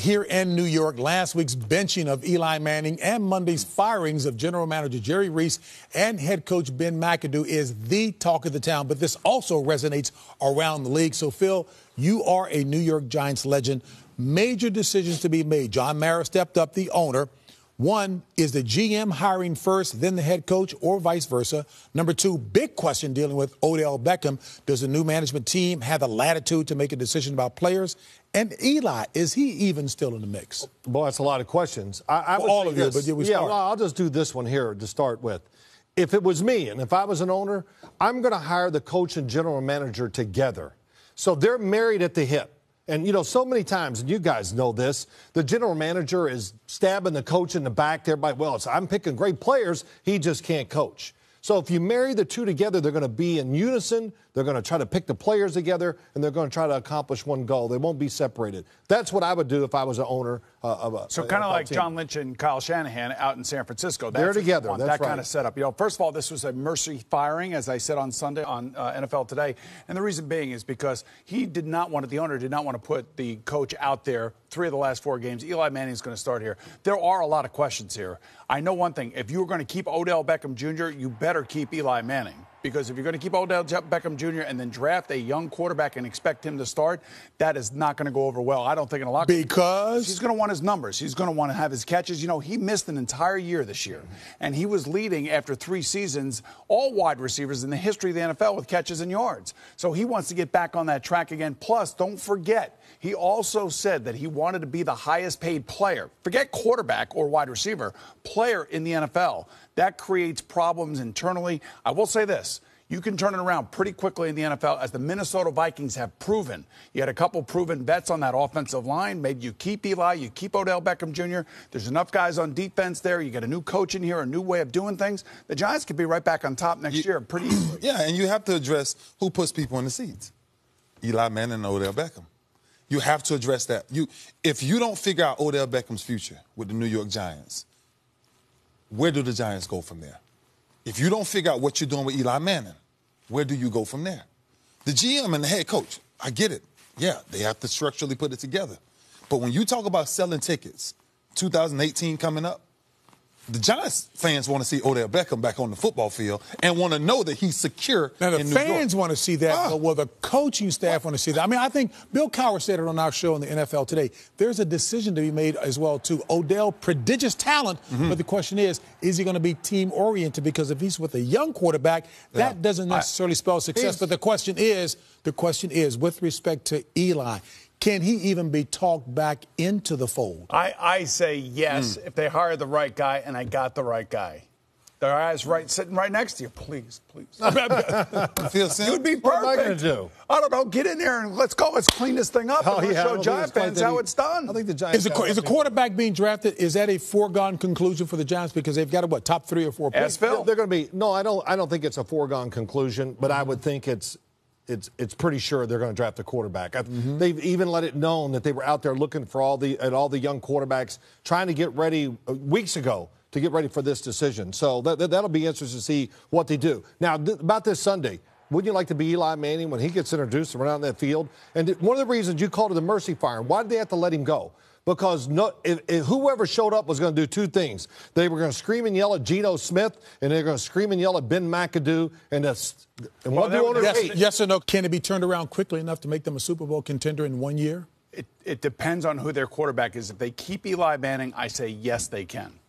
here in New York. Last week's benching of Eli Manning and Monday's firings of general manager Jerry Reese and head coach Ben McAdoo is the talk of the town. But this also resonates around the league. So, Phil, you are a New York Giants legend. Major decisions to be made. John Mara stepped up, the owner. One, is the GM hiring first, then the head coach, or vice versa? Number two, big question dealing with Odell Beckham. Does the new management team have the latitude to make a decision about players? And Eli, is he even still in the mix? Boy, that's a lot of questions. I would all of you, this. but we start. Well, I'll just do this one here to start with. If it was me and if I was an owner, I'm going to hire the coach and general manager together. So they're married at the hip. And, you know, so many times, and you guys know this, the general manager is stabbing the coach in the back. Everybody, well, I'm picking great players. He just can't coach. So if you marry the two together, they're going to be in unison. They're going to try to pick the players together, and they're going to try to accomplish one goal. They won't be separated. That's what I would do if I was an owner of a So kind of like team. John Lynch and Kyle Shanahan out in San Francisco. They're together. That's that right. kind of setup. You know, first of all, this was a mercy firing, as I said on Sunday on NFL Today. And the reason being is because the owner did not want to put the coach out there 3 of the last 4 games. Eli Manning is going to start here. There are a lot of questions here. I know one thing. If you were going to keep Odell Beckham Jr., you better keep Eli Manning. Because if you're going to keep Odell Beckham Jr. and then draft a young quarterback and expect him to start, that is not going to go over well. I don't think in a lot. Because he's going to want his numbers. He's going to want to have his catches. You know, he missed an entire year this year. And he was leading after 3 seasons all wide receivers in the history of the NFL with catches and yards. So he wants to get back on that track again. Plus, don't forget, he also said that he wanted to be the highest paid player. Forget quarterback or wide receiver, player in the NFL. That creates problems internally. I will say this. You can turn it around pretty quickly in the NFL, as the Minnesota Vikings have proven. You had a couple proven vets on that offensive line. Maybe you keep Eli, you keep Odell Beckham Jr. There's enough guys on defense there. You get a new coach in here, a new way of doing things. The Giants could be right back on top next year pretty easily. Yeah, and you have to address who puts people in the seats. Eli Manning and Odell Beckham. You have to address that. If you don't figure out Odell Beckham's future with the New York Giants, where do the Giants go from there? If you don't figure out what you're doing with Eli Manning, where do you go from there? The GM and the head coach, I get it. Yeah, they have to structurally put it together. But when you talk about selling tickets, 2018 coming up, the Giants fans want to see Odell Beckham back on the football field and want to know that he's secure now, the in New York. fans want to see that, but will the coaching staff want to see that? I mean, I think Bill Cowher said it on our show on the NFL Today. There's a decision to be made as well, too. Odell, prodigious talent, but the question is he going to be team-oriented? Because if he's with a young quarterback, that doesn't necessarily spell success. But the question is, with respect to Eli, can he even be talked back into the fold? I say yes if they hire the right guy, and I got the right guy. The guy's sitting right next to you. Please. You feel simple? You'd be perfect. What am I going to do? I don't know. Get in there and let's go. Let's clean this thing up. And let's show Giant fans how it's done. I think the Giants is a quarterback being drafted? Is that a foregone conclusion for the Giants because they've got top 3 or 4 picks? They're going to be. No, I don't think it's a foregone conclusion, but I would think it's pretty sure they're going to draft a quarterback. They've even let it known that they were out there looking for all the young quarterbacks, trying to get ready weeks ago to get ready for this decision. So that'll be interesting to see what they do. Now, about this Sunday, wouldn't you like to be Eli Manning when he gets introduced and run out in that field? And one of the reasons you called it the mercy fire, why did they have to let him go? Because if whoever showed up was going to do 2 things. They were going to scream and yell at Geno Smith, and they were going to scream and yell at Ben McAdoo. Yes or no? Can it be turned around quickly enough to make them a Super Bowl contender in 1 year? It depends on who their quarterback is. If they keep Eli Manning, I say yes, they can.